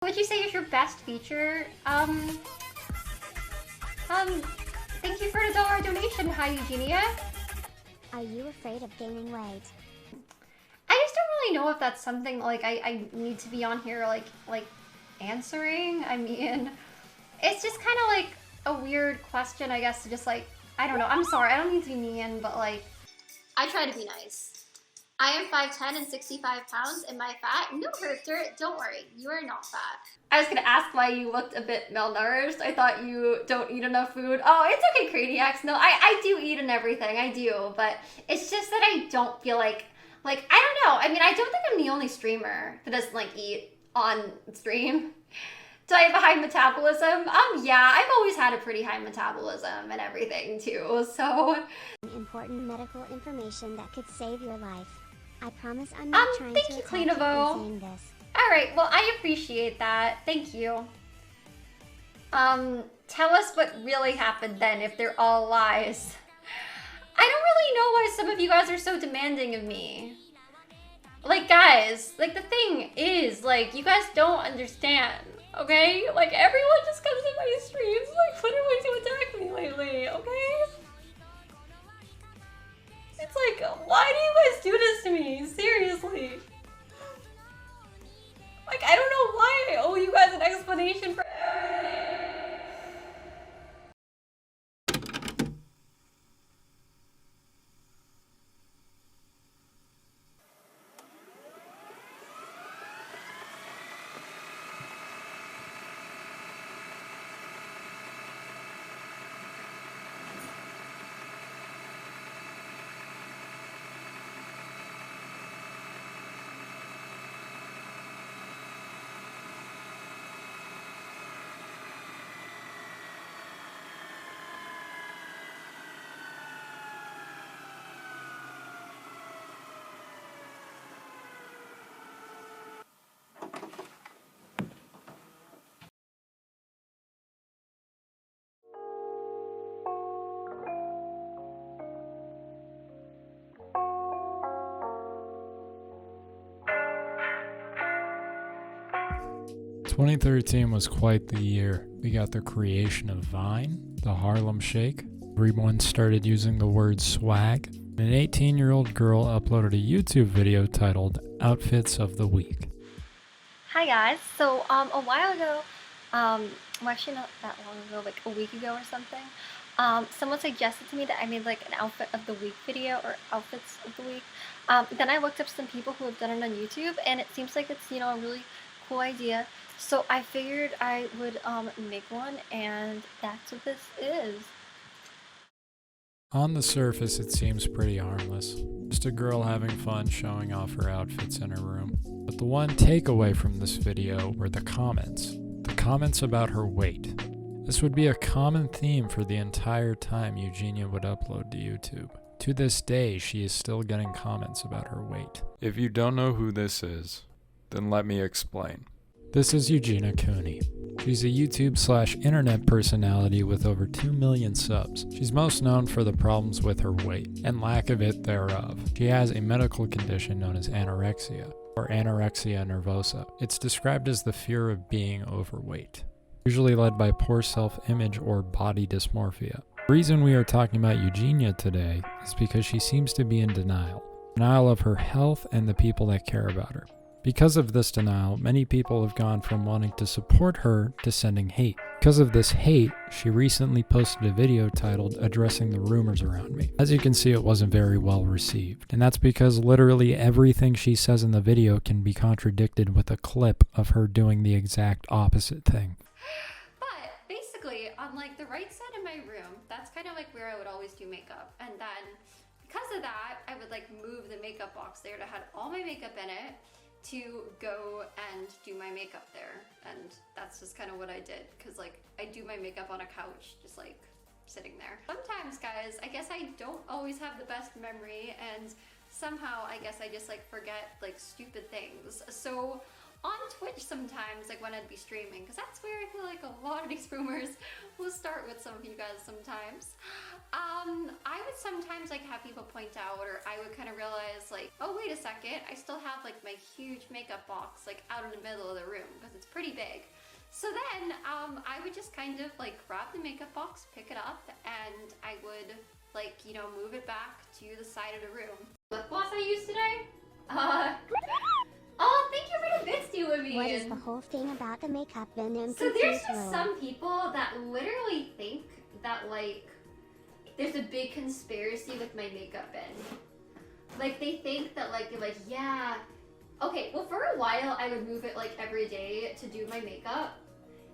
What would you say is your best feature? Thank you for the $1 donation. Hi, Eugenia. Are you afraid of gaining weight? I just don't really know if that's something like I need to be on here like answering. I mean, it's just kind of like a weird question, I guess, to just like, I don't know. I'm sorry, I don't mean to be mean, but like, I try to be nice. I am 5'10" and 65 pounds. Am I fat? No, Herster, don't worry. You are not fat. I was gonna ask why you looked a bit malnourished. I thought you don't eat enough food. Oh, it's okay, Craniacs. No, I do eat and everything. I do, but it's just that I don't feel like, I don't know. I mean, I don't think I'm the only streamer that doesn't like eat on stream. Do I have a high metabolism? Yeah, I've always had a pretty high metabolism and everything too, so. Important medical information that could save your life. I promise I'm not trying to attack you in saying this. Alright, well, I appreciate that. Thank you. Tell us what really happened then, if they're all lies. I don't really know why some of you guys are so demanding of me. Like, guys, like, the thing is, like, you guys don't understand, okay? Like, everyone just comes to my streams, like, putting ways to attack me lately, okay? It's like, why do you guys do this to me? Seriously. Like, I don't know why I owe you guys an explanation for everything. 2013 was quite the year. We got the creation of Vine, the Harlem Shake. Everyone started using the word swag. An 18-year-old girl uploaded a YouTube video titled Outfits of the Week. Hi guys, so a while ago, well actually not that long ago, like a week ago or something, someone suggested to me that I made like an outfit of the week video or outfits of the week. Then I looked up some people who have done it on YouTube and it seems like it's, you know, a really cool idea. So I figured I would make one, and that's what this is. On the surface, it seems pretty harmless. Just a girl having fun showing off her outfits in her room. But the one takeaway from this video were the comments. The comments about her weight. This would be a common theme for the entire time Eugenia would upload to YouTube. To this day, she is still getting comments about her weight. If you don't know who this is, then let me explain. This is Eugenia Cooney. She's a YouTube/internet personality with over 2 million subs. She's most known for the problems with her weight, and lack of it thereof. She has a medical condition known as anorexia, or anorexia nervosa. It's described as the fear of being overweight, usually led by poor self-image or body dysmorphia. The reason we are talking about Eugenia today is because she seems to be in denial. Denial of her health and the people that care about her. Because of this denial, many people have gone from wanting to support her to sending hate. Because of this hate, she recently posted a video titled Addressing the Rumors Around Me. As you can see, it wasn't very well received. And that's because literally everything she says in the video can be contradicted with a clip of her doing the exact opposite thing. But basically, on like the right side of my room, that's kind of like where I would always do makeup. And then because of that, I would like move the makeup box there to have all my makeup in it, to go and do my makeup there. And that's just kind of what I did, because like I do my makeup on a couch, just like sitting there. Sometimes, guys, I guess I don't always have the best memory, and somehow I guess I just like forget like stupid things. So on Twitch sometimes, like when I'd be streaming, because that's where I feel like a lot of these rumors will start with some of you guys sometimes. I would sometimes like have people point out, or I would kind of realize like, oh wait a second, I still have like my huge makeup box like out in the middle of the room because it's pretty big. So then I would just kind of like grab the makeup box, pick it up, and I would like, you know, move it back to the side of the room. Lip gloss I used today? Oh, thank you for the bits, Olivia. What is the whole thing about the makeup bin? So there's just some people that literally think that like there's a big conspiracy with my makeup bin. Like they think that like they're like, yeah. Okay, well for a while I would move it like every day to do my makeup.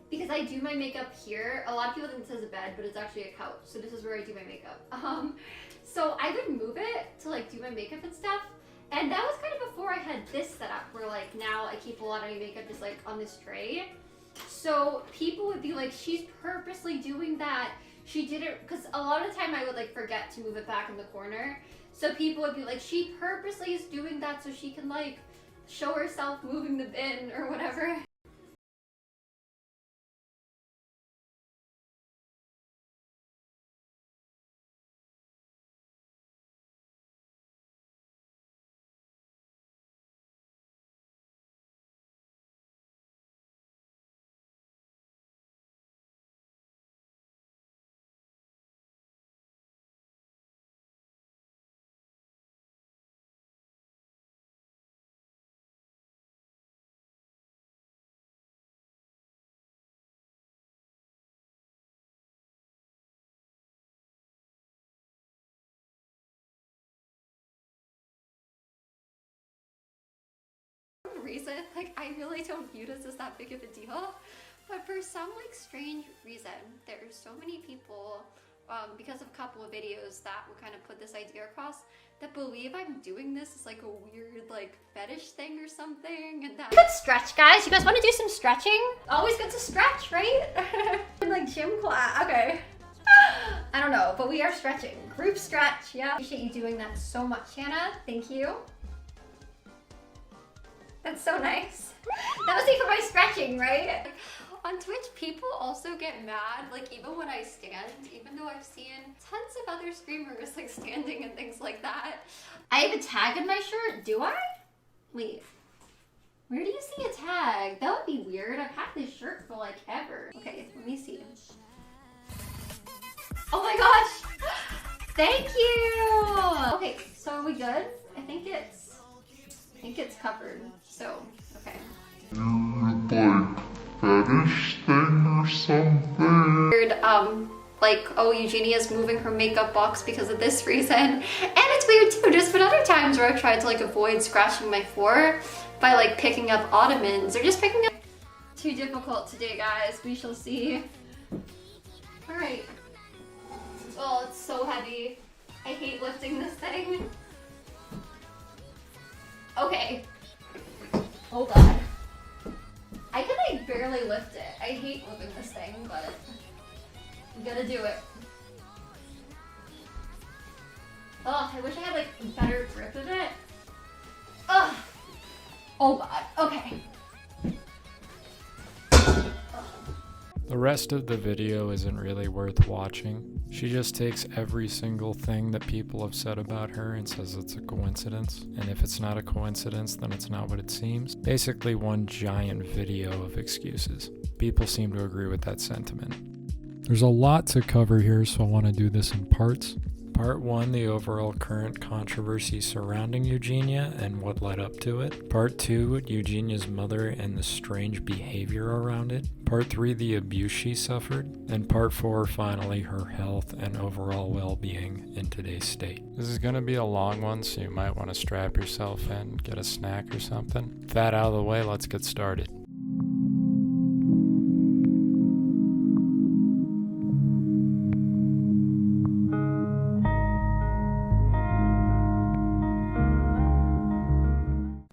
Because I do my makeup here. A lot of people think this is a bed, but it's actually a couch. So this is where I do my makeup. So I would move it to like do my makeup and stuff. And that was kind of before I had this set up where like now I keep a lot of my makeup just like on this tray. So people would be like, she's purposely doing that. She did it because a lot of the time I would like forget to move it back in the corner. So people would be like, she purposely is doing that so she can like show herself moving the bin or whatever. Reason, like I really don't view this as that big of a deal, but for some like strange reason there's so many people because of a couple of videos that would kind of put this idea across that believe I'm doing this as like a weird like fetish thing or something, and that good stretch, guys. You guys want to do some stretching? Always good to stretch, right? Like gym class. Okay. I don't know, but we are stretching. Group stretch. Yeah, appreciate you doing that so much, Hannah. Thank you. That's so nice. That was me for my stretching, right? On Twitch, people also get mad, like even when I stand, even though I've seen tons of other streamers like standing and things like that. I have a tag in my shirt, do I? Wait, where do you see a tag? That would be weird. I've had this shirt for like ever. Okay, let me see. Oh my gosh! Thank you! Okay, so are we good? I think it's covered, so, okay. Like, fetish thing or something? Weird, like, oh, Eugenia's moving her makeup box because of this reason. And it's weird too, there's been other times where I've tried to like avoid scratching my floor by like picking up ottomans or just picking up. Too difficult today, guys, we shall see. Alright. Oh, it's so heavy. I hate lifting this thing. Okay. Oh god. I can like barely lift it. I hate moving this thing, but I'm gonna do it. Oh, I wish I had like a better grip of it. Ugh. Oh god. Okay. The rest of the video isn't really worth watching. She just takes every single thing that people have said about her and says it's a coincidence. And if it's not a coincidence, then it's not what it seems. Basically one giant video of excuses. People seem to agree with that sentiment. There's a lot to cover here, so I want to do this in parts. Part 1, the overall current controversy surrounding Eugenia and what led up to it. Part 2, Eugenia's mother and the strange behavior around it. Part 3, the abuse she suffered. And Part 4, finally, her health and overall well-being in today's state. This is going to be a long one, so you might want to strap yourself in, get a snack or something. With that out of the way, let's get started.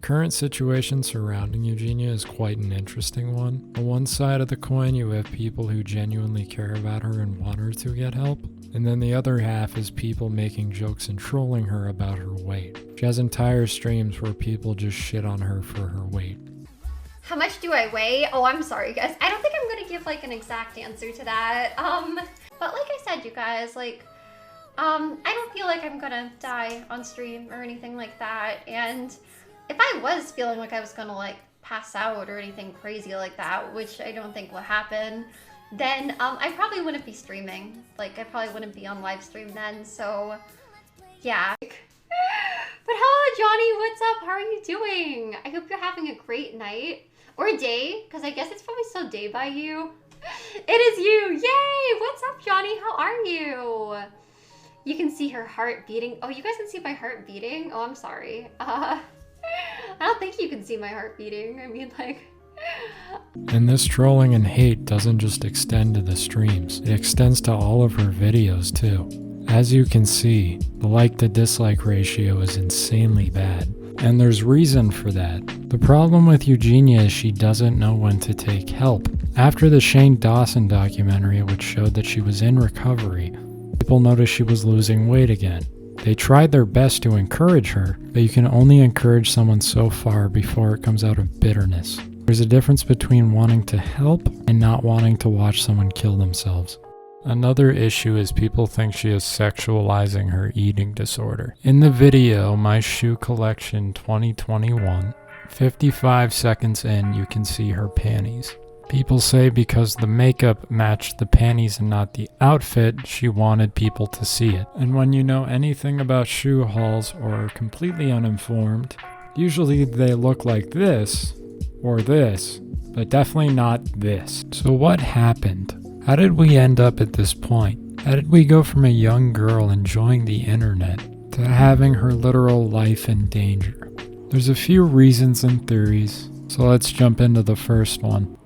Current situation surrounding Eugenia is quite an interesting one. On one side of the coin, you have people who genuinely care about her and want her to get help. And then the other half is people making jokes and trolling her about her weight. She has entire streams where people just shit on her for her weight. How much do I weigh? Oh, I'm sorry, guys. I don't think I'm gonna give like an exact answer to that. But like I said, you guys, like, I don't feel like I'm gonna die on stream or anything like that. And if I was feeling like I was gonna like pass out or anything crazy like that, which I don't think will happen, then I probably wouldn't be streaming. Like, I probably wouldn't be on live stream then. So yeah. But hello, Johnny, what's up? How are you doing? I hope you're having a great night. Or day, because I guess it's probably still day by you. It is you! Yay! What's up, Johnny? How are you? You can see her heart beating. Oh, you guys can see my heart beating? Oh, I'm sorry. I don't think you can see my heart beating. I mean, like... And this trolling and hate doesn't just extend to the streams. It extends to all of her videos, too. As you can see, the like to dislike ratio is insanely bad. And there's reason for that. The problem with Eugenia is she doesn't know when to take help. After the Shane Dawson documentary, which showed that she was in recovery, people noticed she was losing weight again. They tried their best to encourage her, but you can only encourage someone so far before it comes out of bitterness. There's a difference between wanting to help and not wanting to watch someone kill themselves. Another issue is people think she is sexualizing her eating disorder. In the video, My Shoe Collection 2021, 55 seconds in, you can see her panties. People say because the makeup matched the panties and not the outfit, she wanted people to see it. And when you know anything about shoe hauls or are completely uninformed, usually they look like this or this, but definitely not this. So what happened? How did we end up at this point? How did we go from a young girl enjoying the internet to having her literal life in danger? There's a few reasons and theories, so let's jump into the first one.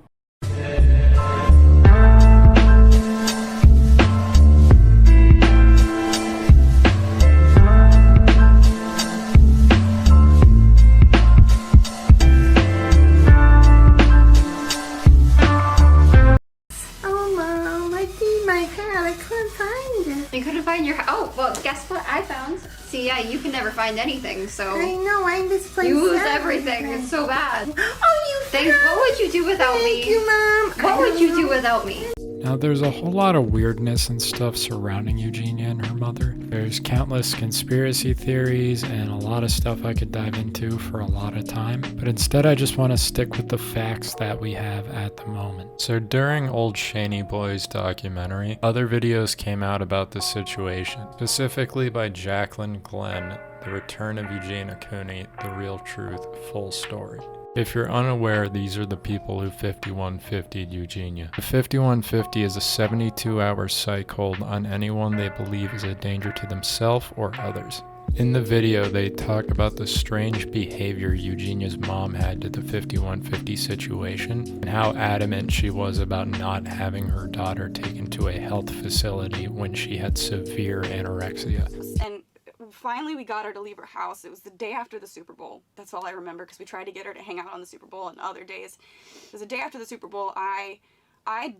You couldn't find your... Oh, well, guess what I found? See, yeah, you can never find anything, so... I know, I'm this place. You lose everything. It's so bad. Oh, Thanks. What would you do without me? Thank you, Mom. What would you do without me? Now, there's a whole lot of weirdness and stuff surrounding Eugenia and her mother. There's countless conspiracy theories and a lot of stuff I could dive into for a lot of time, but instead I just want to stick with the facts that we have at the moment. So during Old Shaney Boys documentary, other videos came out about the situation, specifically by Jacqueline Glenn, The Return of Eugenia Cooney, The Real Truth, Full Story. If you're unaware, these are the people who 5150'd Eugenia. The 5150 is a 72-hour psych hold on anyone they believe is a danger to themselves or others. In the video, they talk about the strange behavior Eugenia's mom had to the 5150 situation and how adamant she was about not having her daughter taken to a health facility when she had severe anorexia. And finally we got her to leave her house. It was the day after the Super Bowl. That's all I remember, because we tried to get her to hang out on the Super Bowl and other days. It was the day after the Super Bowl. I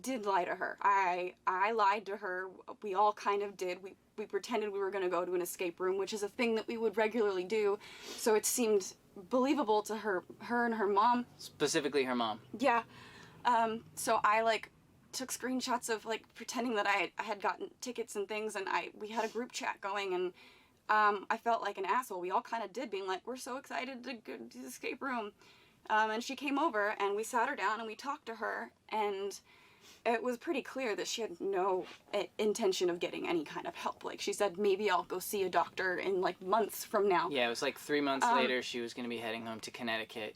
did lie to her. I lied to her. We all kind of did. We pretended we were going to go to an escape room, which is a thing that we would regularly do. So it seemed believable to her and her mom. Specifically her mom. Yeah. So I took screenshots of pretending that I had gotten tickets and things, and we had a group chat going, and I felt like an asshole. We all kind of did, being like, we're so excited to go to the escape room. And she came over, and we sat her down, and we talked to her, and it was pretty clear that she had no intention of getting any kind of help. She said, maybe I'll go see a doctor in, months from now. Yeah, it was 3 months later, she was going to be heading home to Connecticut,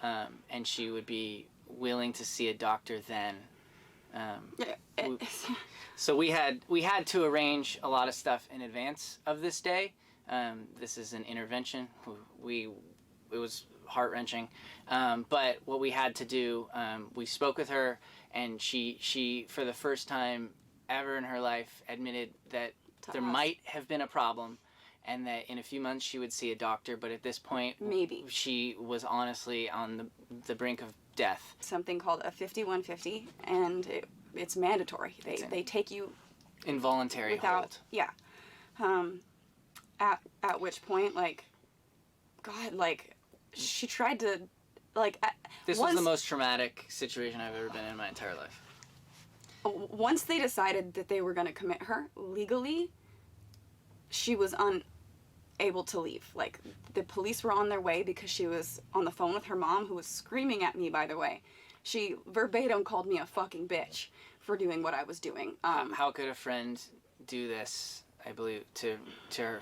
and she would be willing to see a doctor then. So we had to arrange a lot of stuff in advance of this day. This is an intervention. It was heart-wrenching, but what we had to do, we spoke with her, and she for the first time ever in her life admitted that there might have been a problem, and that in a few months she would see a doctor, but at this point maybe she was honestly on the brink of death. Something called a 5150, and it's mandatory. They take you involuntary without hold. Yeah. At which point, God, she tried to like this was the most traumatic situation I've ever been in my entire life. Once they decided that they were going to commit her legally, she was unable to leave. Like, the police were on their way because she was on the phone with her mom, who was screaming at me, by the way. She verbatim called me a fucking bitch for doing what I was doing. How could a friend do this, I believe, to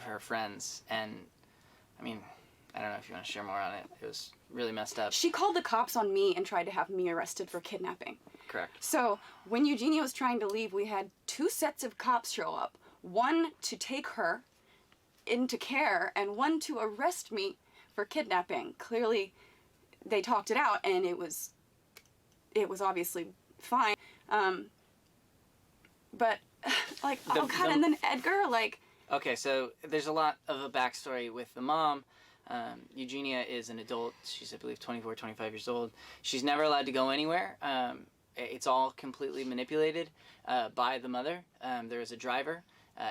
her friends? And, I mean, I don't know if you want to share more on it. It was really messed up. She called the cops on me and tried to have me arrested for kidnapping. Correct. So when Eugenia was trying to leave, we had 2 sets of cops show up. One to take her into care and one to arrest me for kidnapping. Clearly, they talked it out, and it was obviously fine. But, like, and then Edgar, like... Okay, so there's a lot of a backstory with the mom. Eugenia is an adult. She's, I believe, 24, 25 years old. She's never allowed to go anywhere. It's all completely manipulated by the mother. There is a driver,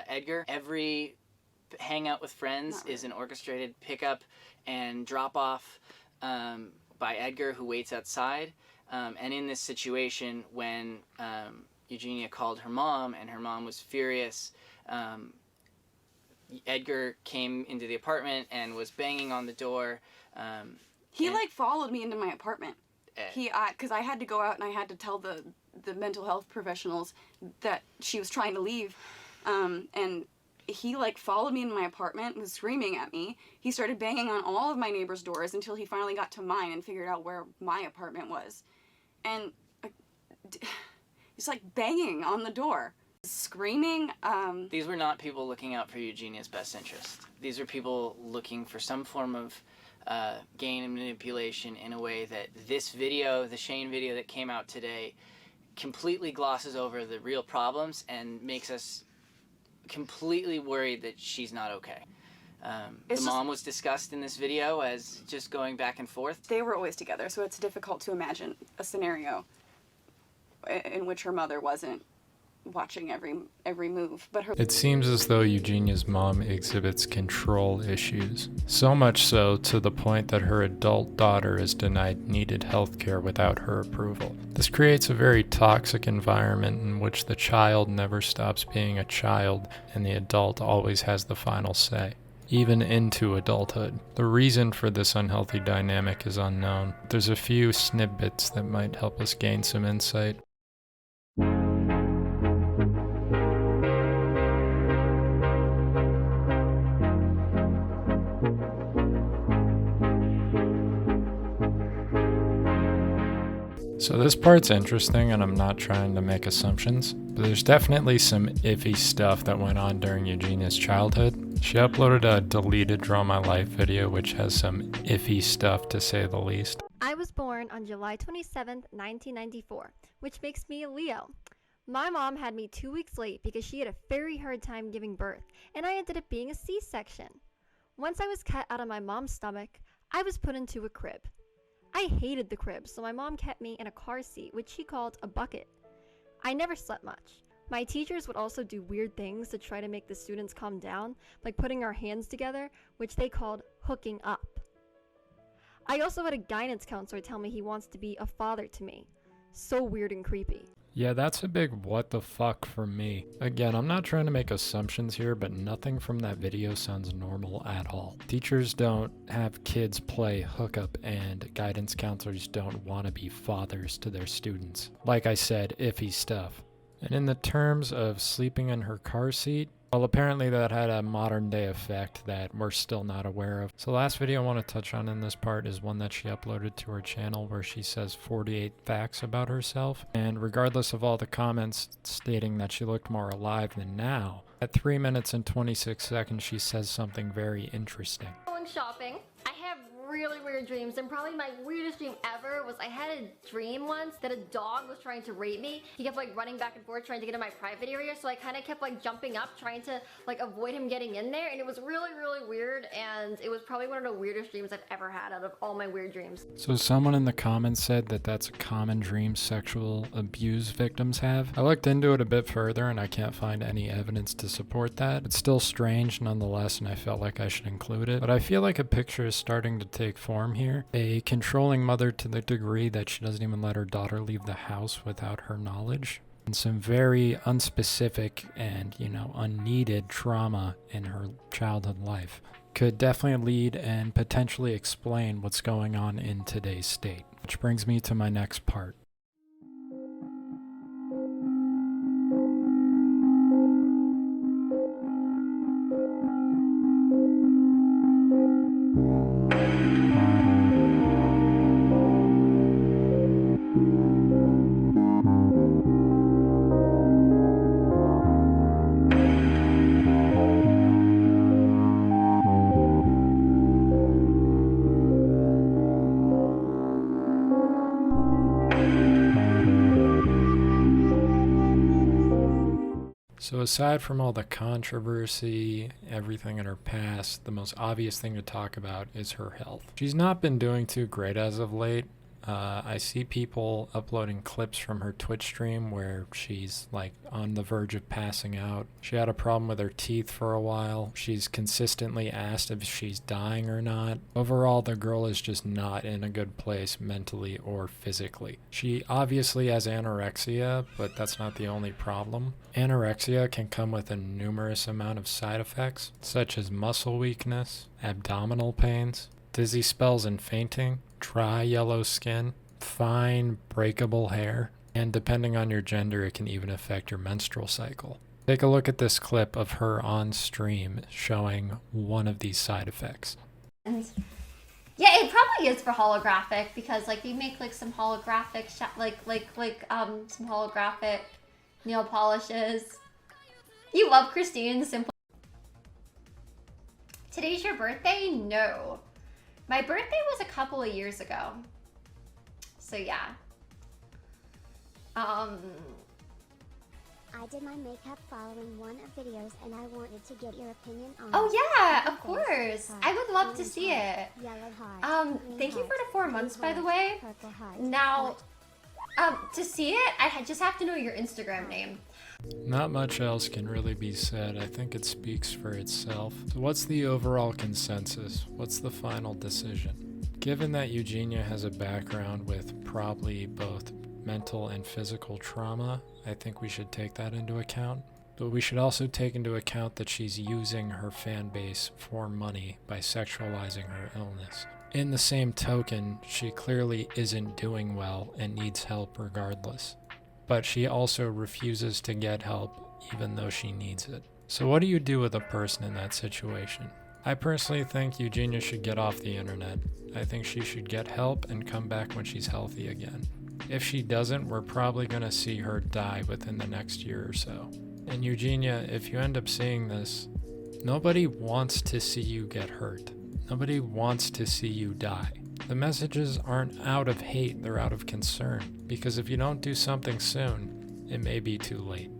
Edgar. Every hangout with friends is an orchestrated pickup and drop-off by Edgar, who waits outside. And in this situation, when Eugenia called her mom, and her mom was furious, Edgar came into the apartment and was banging on the door. He like followed me into my apartment. Because I had to go out and I had to tell the mental health professionals that she was trying to leave. And he like followed me into my apartment and was screaming at me. He started banging on all of my neighbors' doors until he finally got to mine and figured out where my apartment was. And he's like banging on the door, screaming. These were not people looking out for Eugenia's best interest. These were people looking for some form of gain and manipulation in a way that this video, the Shane video that came out today, completely glosses over the real problems and makes us completely worried that she's not okay. The mom was discussed in this video as just going back and forth. They were always together, so it's difficult to imagine a scenario in which her mother wasn't watching every move. But it seems as though Eugenia's mom exhibits control issues, so much so to the point that her adult daughter is denied needed health care without her approval. This creates a very toxic environment in which the child never stops being a child and the adult always has the final say, even into adulthood. The reason for this unhealthy dynamic is unknown. There's a few snippets that might help us gain some insight. So this part's interesting, and I'm not trying to make assumptions, but there's definitely some iffy stuff that went on during Eugenia's childhood. She uploaded a deleted Draw My Life video, which has some iffy stuff to say the least. I was born on July 27th, 1994, which makes me a Leo. My mom had me 2 weeks late because she had a very hard time giving birth, and I ended up being a C-section. Once I was cut out of my mom's stomach, I was put into a crib. I hated the crib, so my mom kept me in a car seat, which she called a bucket. I never slept much. My teachers would also do weird things to try to make the students calm down, like putting our hands together, which they called hooking up. I also had a guidance counselor tell me he wants to be a father to me. So weird and creepy. Yeah, that's a big what the fuck for me. Again, I'm not trying to make assumptions here, but nothing from that video sounds normal at all. Teachers don't have kids play hookup, and guidance counselors don't want to be fathers to their students. Like I said, iffy stuff. And in the terms of sleeping in her car seat, well, apparently that had a modern day effect that we're still not aware of. So the last video I want to touch on in this part is one that she uploaded to her channel where she says 48 facts about herself. And regardless of all the comments stating that she looked more alive than now, at 3 minutes and 26 seconds she says something very interesting. Going shopping. I have really weird dreams, and probably my weirdest dream ever was I had a dream once that a dog was trying to rape me. He kept like running back and forth trying to get in my private area, so I kind of kept like jumping up trying to like avoid him getting in there, and it was really weird, and it was probably one of the weirdest dreams I've ever had out of all my weird dreams. So someone in the comments said that that's a common dream sexual abuse victims have. I looked into it a bit further and I can't find any evidence to support that. It's still strange nonetheless, and I felt like I should include it, but I feel like a picture is starting to take take form here. A controlling mother to the degree that she doesn't even let her daughter leave the house without her knowledge. And some very unspecific and, unneeded trauma in her childhood life could definitely lead and potentially explain what's going on in today's state. Which brings me to my next part. So aside from all the controversy, everything in her past, the most obvious thing to talk about is her health. She's not been doing too great as of late. I see people uploading clips from her Twitch stream where she's like on the verge of passing out. She had a problem with her teeth for a while. She's consistently asked if she's dying or not. Overall, the girl is just not in a good place mentally or physically. She obviously has anorexia, but that's not the only problem. Anorexia can come with a numerous amount of side effects, such as muscle weakness, abdominal pains, dizzy spells and fainting, dry yellow skin, fine breakable hair, and depending on your gender, it can even affect your menstrual cycle. Take a look at this clip of her on stream showing one of these side effects. Yeah, it probably is for holographic because like you make like some holographic some holographic nail polishes. You love Christine's simple. Today's your birthday? No. My birthday was a couple of years ago. So yeah. I did my makeup following one of videos and I wanted to get your opinion on Oh yeah, purple of course. I would love to see it. Yellow heart, green Thank you for heart, the 4 blue months, by heart, the way. purple heart. Now, to see it, I just have to know your Instagram name. Not much else can really be said. I think it speaks for itself. So what's the overall consensus? What's the final decision? Given that Eugenia has a background with probably both mental and physical trauma, I think we should take that into account. But we should also take into account that she's using her fan base for money by sexualizing her illness. In the same token, she clearly isn't doing well and needs help regardless. But she also refuses to get help even though she needs it. So what do you do with a person in that situation? I personally think Eugenia should get off the internet. I think she should get help and come back when she's healthy again. If she doesn't, we're probably going to see her die within the next year or so. And Eugenia, if you end up seeing this, nobody wants to see you get hurt. Nobody wants to see you die. The messages aren't out of hate, they're out of concern. Because if you don't do something soon, it may be too late.